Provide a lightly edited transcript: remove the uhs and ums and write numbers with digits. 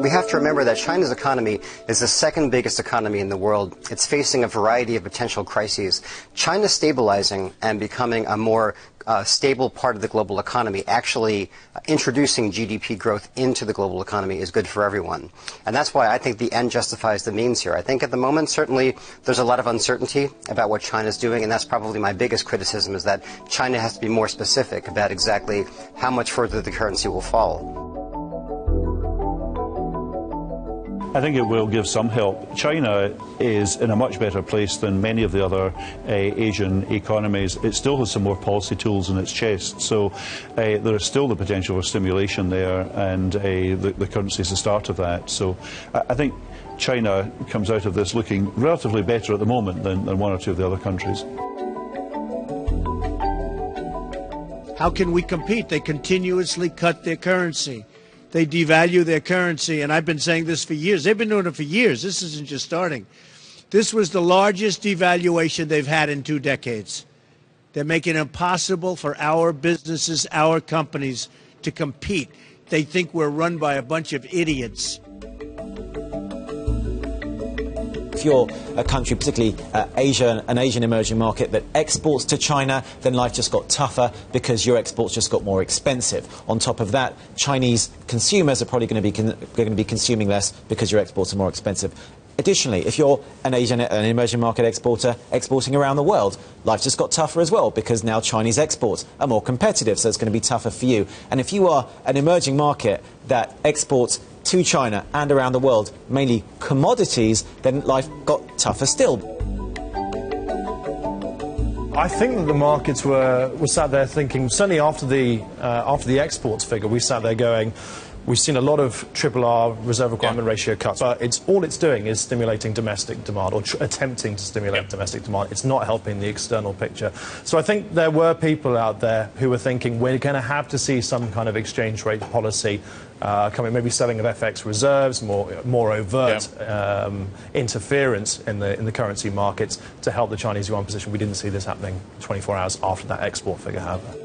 We have to remember that China's economy is the second biggest economy in the world. It's facing a variety of potential crises. China stabilizing and becoming a more stable part of the global economy, actually introducing GDP growth into the global economy, is good for everyone. And that's why I think the end justifies the means here. I think at the moment, certainly, there's a lot of uncertainty about what China's doing, and that's probably my biggest criticism, is that China has to be more specific about exactly how much further the currency will fall. I think it will give some help. China is in a much better place than many of the other Asian economies. It still has some more policy tools in its chest, so there is still the potential for stimulation there, and the currency is the start of that. So I think China comes out of this looking relatively better at the moment than one or two of the other countries. How can we compete? They continuously cut their currency. They devalue their currency, and I've been saying this for years. They've been doing it for years. This isn't just starting. This was the largest devaluation they've had in 2 decades. They're making it impossible for our businesses, our companies, to compete. They think we're run by a bunch of idiots. If you're a country, particularly Asia, an Asian emerging market that exports to China, then life just got tougher because your exports just got more expensive. On top of that, Chinese consumers are probably going to be consuming less because your exports are more expensive. Additionally, if you're an emerging market exporter exporting around the world, life just got tougher as well because now Chinese exports are more competitive, so it's going to be tougher for you. And if you are an emerging market that exports to China and around the world, mainly commodities, then life got tougher still. I think that the markets were sat there thinking, certainly after the exports figure, we sat there going, we've seen a lot of RRR reserve requirement ratio cuts, but all it's doing is stimulating domestic demand, or attempting to stimulate domestic demand. It's not helping the external picture. So I think there were people out there who were thinking we're going to have to see some kind of exchange rate policy coming, maybe selling of FX reserves, more overt interference in the currency markets to help the Chinese yuan position. We didn't see this happening 24 hours after that export figure, however.